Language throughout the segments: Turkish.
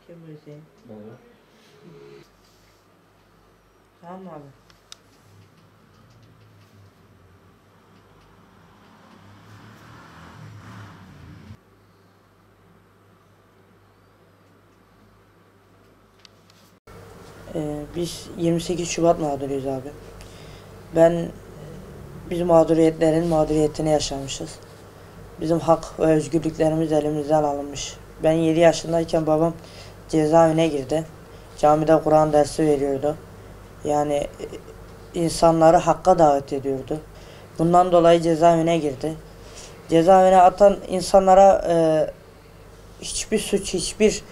Kim bu Hüseyin? Merhaba. Tamam mı abi? Biz 28 Şubat mağduruyuz abi. Biz mağduriyetlerin mağduriyetini yaşamışız. Bizim hak ve özgürlüklerimiz elimizden alınmış. Ben 7 yaşındayken babam cezaevine girdi. Camide Kur'an dersi veriyordu. Yani insanları hakka davet ediyordu. Bundan dolayı cezaevine girdi. Cezaevine atan insanlara hiçbir suç, hiçbir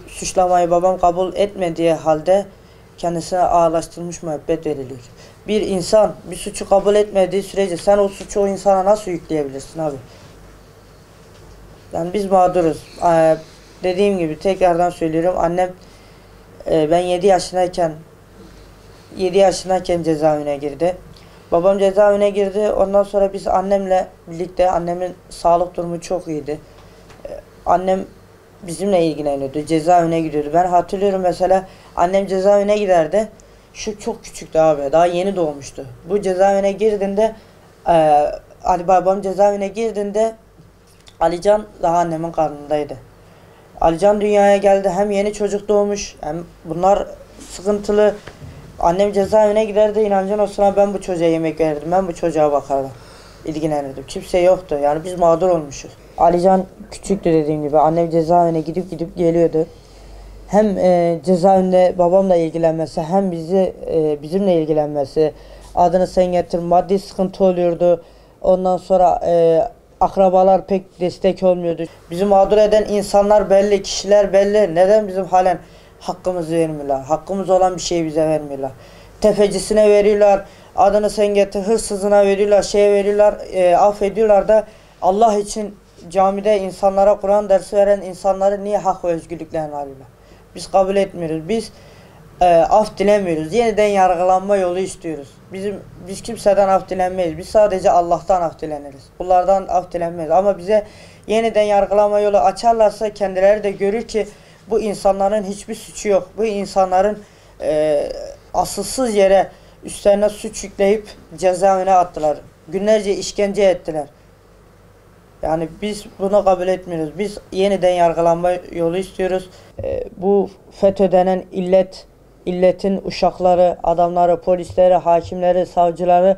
suçlamayı babam kabul etmediği halde kendisine ağırlaştırılmış müebbet veriliyor. Bir insan bir suçu kabul etmediği sürece sen o suçu o insana nasıl yükleyebilirsin abi? Yani biz mağduruz. Dediğim gibi tekrardan söylüyorum. Annem ben 7 yaşındayken cezaevine girdi. Babam cezaevine girdi. Ondan sonra biz annemle birlikte, annemin sağlık durumu çok iyiydi. Annem bizimle ilgileniyordu. Cezaevine gidiyordu. Ben hatırlıyorum mesela annem cezaevine giderdi. Şu çok küçüktü abi. Daha yeni doğmuştu. Bu cezaevine girdiğinde babam cezaevine girdiğinde Alican daha annemin karnındaydı. Alican dünyaya geldi. Hem yeni çocuk doğmuş. Hem bunlar sıkıntılı. Annem cezaevine giderdi. İnancın o sıra ben bu çocuğa yemek verirdim. Ben bu çocuğa bakardım. İlgilenirdim. Kimse yoktu. Yani biz mağdur olmuşuz. Alican küçüktü dediğim gibi. Annem cezaevine gidip geliyordu. Hem cezaevinde babamla ilgilenmesi hem bizimle ilgilenmesi. Adını sen getir. Maddi sıkıntı oluyordu. Ondan sonra akrabalar pek destek olmuyordu. Bizi mağdur eden insanlar belli, kişiler belli. Neden bizim halen hakkımızı vermiyorlar? Hakkımız olan bir şeyi bize vermiyorlar. Tefecisine veriyorlar. Adını sen getir. Hırsızına veriyorlar. Veriyorlar. Affediyorlar da Allah için camide insanlara Kur'an dersi veren insanları niye hak ve özgürlüklerini alıyorlar? Biz kabul etmiyoruz. Biz af dilemiyoruz. Yeniden yargılanma yolu istiyoruz. Biz kimseden af dilenmeyiz. Biz sadece Allah'tan af dileniriz. Kullardan af dilenmeyiz. Ama bize yeniden yargılama yolu açarlarsa kendileri de görür ki bu insanların hiçbir suçu yok. Bu insanların asılsız yere üstlerine suç yükleyip cezaevine attılar. Günlerce işkence ettiler. Yani biz bunu kabul etmiyoruz. Biz yeniden yargılanma yolu istiyoruz. Bu FETÖ denen illetin uşakları, adamları, polisleri, hakimleri, savcıları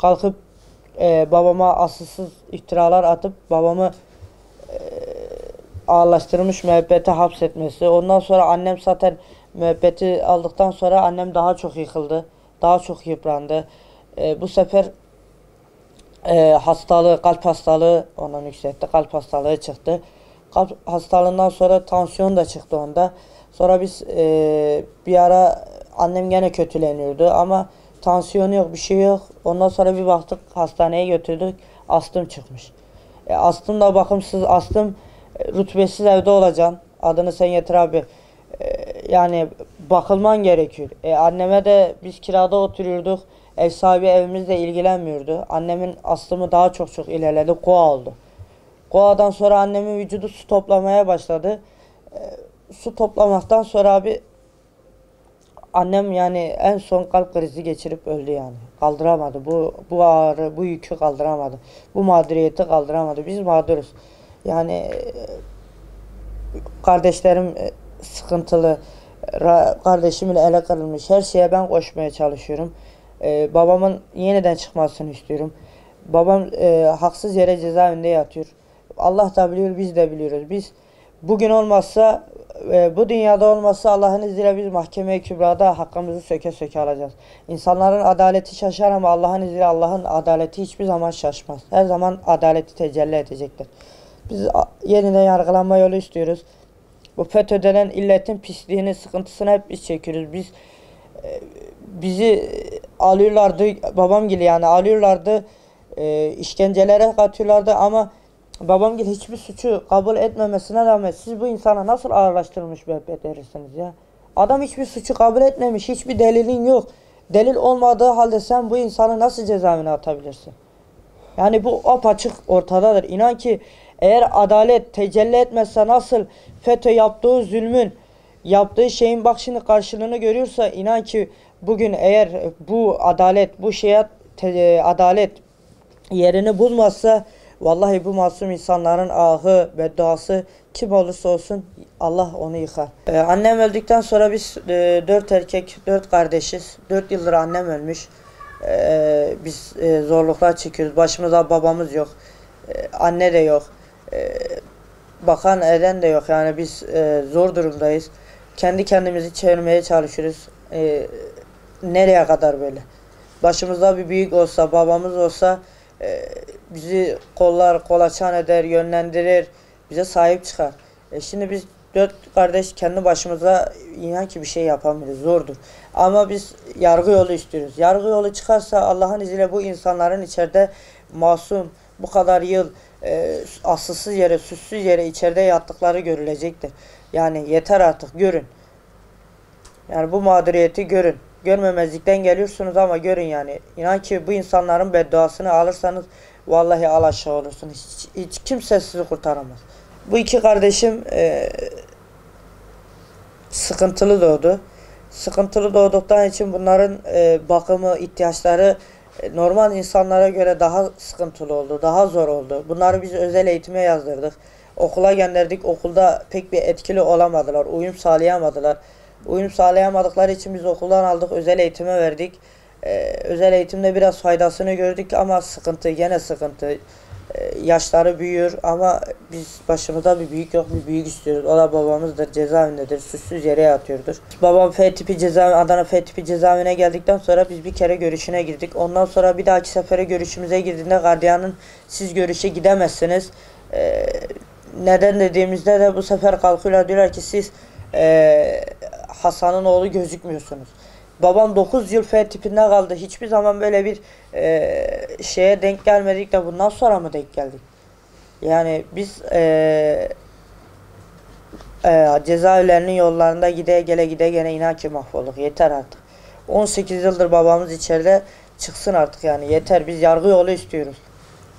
kalkıp babama asılsız iftiralar atıp babamı ağırlaştırmış müebbete hapsetmesi. Ondan sonra annem zaten müebbeti aldıktan sonra annem daha çok yıkıldı. Daha çok yıprandı. Bu sefer kalp hastalığı ondan yükseltti. Kalp hastalığı çıktı. Kalp hastalığından sonra tansiyon da çıktı onda. Sonra biz bir ara annem gene kötüleniyordu ama tansiyonu yok, bir şey yok. Ondan sonra bir baktık hastaneye götürdük. Astım çıkmış. Astım da bakımsız astım, rutubesiz evde olacaksın. Adını sen getir abi. Yani bakılman gerekiyor. Anneme de biz kirada oturuyorduk. Ev sahibi evimizle ilgilenmiyordu. Annemin astımı daha çok ilerledi. Koa oldu. Koadan sonra annemin vücudu su toplamaya başladı. Su toplamaktan sonra abi annem yani en son kalp krizi geçirip öldü yani. Kaldıramadı. Bu ağrı, bu yükü kaldıramadı. Bu mağduriyeti kaldıramadı. Biz mağduruz. Yani kardeşlerim sıkıntılı. Kardeşimin ele kırılmış. Her şeye ben koşmaya çalışıyorum. Babamın yeniden çıkmasını istiyorum. Babam haksız yere cezaevinde yatıyor. Allah da biliyor, biz de biliyoruz. Biz bugün olmazsa, bu dünyada olmazsa Allah'ın izniyle biz mahkeme-i kübrada hakkımızı söke söke alacağız. İnsanların adaleti şaşar ama Allah'ın izniyle Allah'ın adaleti hiçbir zaman şaşmaz. Her zaman adaleti tecelli edecektir. Biz yeniden yargılanma yolu istiyoruz. Bu FETÖ denen illetin pisliğini, sıkıntısını hep biz çekiyoruz. Bizi alıyorlardı, babamgil yani alıyorlardı, işkencelere katıyorlardı ama babamgil hiçbir suçu kabul etmemesine rağmen siz bu insana nasıl ağırlaştırılmış müebbet verirsiniz ya? Adam hiçbir suçu kabul etmemiş, hiçbir delilin yok. Delil olmadığı halde sen bu insanı nasıl cezaevine atabilirsin? Yani bu apaçık ortadadır. İnan ki Eğer adalet tecelli etmezse nasıl FETÖ yaptığı zulmün, yaptığı şeyin bak şimdi karşılığını görüyorsa inan ki bugün eğer bu adalet, bu şeye adalet yerini bulmazsa vallahi bu masum insanların ahı ve duası kim olursa olsun Allah onu yıkar. Annem öldükten sonra biz 4 erkek, 4 kardeşiz. 4 yıldır annem ölmüş. Biz zorluklar çekiyoruz. Başımızda babamız yok. Anne de yok. Bakan eden de yok. Yani biz zor durumdayız. Kendi kendimizi çevirmeye çalışıyoruz. Nereye kadar böyle? Başımızda bir büyük olsa, babamız olsa bizi kollar, kolaçan eder, yönlendirir, bize sahip çıkar. Şimdi biz 4 kardeş kendi başımıza inan ki bir şey yapamıyoruz. Zordur. Ama biz yargı yolu istiyoruz. Yargı yolu çıkarsa Allah'ın izniyle bu insanların içeride masum, bu kadar yıl asılsız yere, suçsuz yere içeride yattıkları görülecektir. Yani yeter artık, görün. Yani bu mağduriyeti görün. Görmemezlikten geliyorsunuz ama görün yani. İnan ki bu insanların bedduasını alırsanız vallahi alaşağı olursunuz. Hiç kimse sizi kurtaramaz. Bu iki kardeşim sıkıntılı doğdu. Sıkıntılı doğduktan için bunların bakımı, ihtiyaçları normal insanlara göre daha sıkıntılı oldu, daha zor oldu. Bunları biz özel eğitime yazdırdık. Okula gönderdik. Okulda pek bir etkili olamadılar. Uyum sağlayamadılar. Uyum sağlayamadıkları için biz okuldan aldık, özel eğitime verdik. Özel eğitimde biraz faydasını gördük ama sıkıntı, gene sıkıntı. Yaşları büyüyor ama biz başımızda bir büyük yok, bir büyük istiyoruz. O da babamızdır, cezaevindedir, suçsuz yere yatıyordur. Babam F tipi cezaevi, Adana F tipi cezaevine geldikten sonra biz bir kere görüşüne girdik. Ondan sonra bir dahaki sefere görüşümüze girdiğinde gardiyanın siz görüşe gidemezsiniz. Neden dediğimizde de bu sefer kalkıyorlar, diyorlar ki siz Hasan'ın oğlu gözükmüyorsunuz. Babam 9 yıl F tipinde kaldı. Hiçbir zaman böyle bir şeye denk gelmedik de bundan sonra mı denk geldik? Yani biz cezaevlerinin yollarında gide gele inan ki mahvolduk. Yeter artık. 18 yıldır babamız içeride, çıksın artık yani yeter. Biz yargı yolu istiyoruz.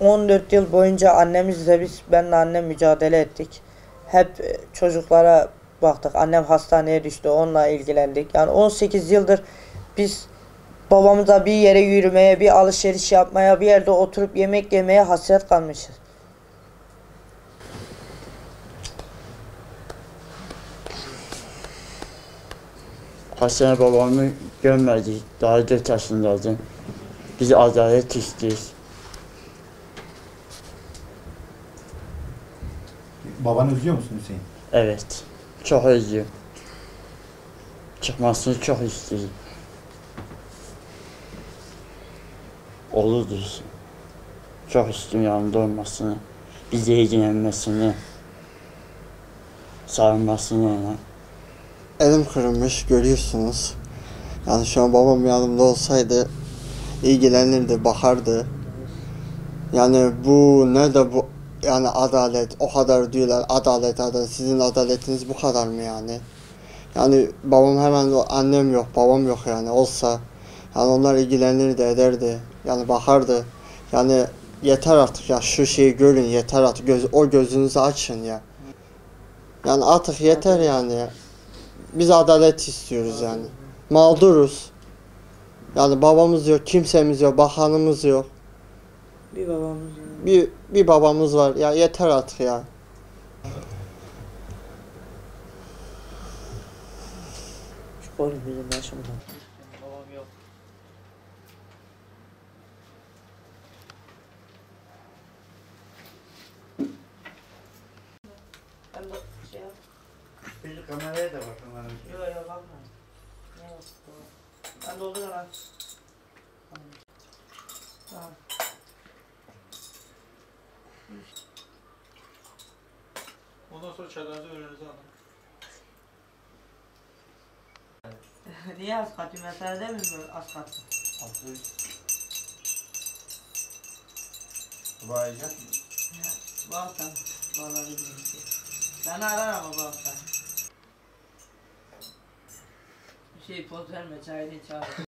14 yıl boyunca annemizle benle annem mücadele ettik. Hep çocuklara baktık. Annem hastaneye düştü. Onunla ilgilendik. Yani 18 yıldır biz babamıza bir yere yürümeye, bir alışveriş yapmaya, bir yerde oturup yemek yemeye hasret kalmışız. Kaç sene babamı görmedik. Daha 4 yaşındaydım. Biz adalet istiyoruz. Babanı özlüyor musun Hüseyin? Evet. Çok özlüyorum. Çıkmasını çok istiyorum. Olurdu. Çok istiyorum yanımda olmasını. Bize ilgilenmesini. Sarılmasını ona. Elim kırılmış görüyorsunuz. Yani şu an babam yanımda olsaydı ilgilenirdi, bakardı. Yani bu nerede bu yani adalet, o kadar diyorlar adalet, sizin adaletiniz bu kadar mı yani? Yani babam hemen annem yok, babam yok yani olsa yani onlar ilgilenirdi, ederdi. Yani bakardı. Yani yeter artık ya şu şeyi görün yeter artık o gözünüzü açın ya. Yani artık yeter yani. Biz adalet istiyoruz yani. Mağduruz. Yani babamız yok, kimsemiz yok, bakanımız yok. Bir babamız yok. Bir babamız var. Ya yeter artık ya. Şu oğlum bizim başımızdan. Babam yok. Ben de şey yap. Bir kameraya da bakın hanım. Yok yok bakma. Ne yok? Ben doldururum lan. Tamam. Ondan sonra çadırınızı önünüze alın. Niye az katıyor? Mesela değil mi az katıyor? Altı. Bağlayacak mı? Balkan. Vallahi bilmiyorum. Beni arar ama Balkan. Bir şey poz verme, çayını çağır.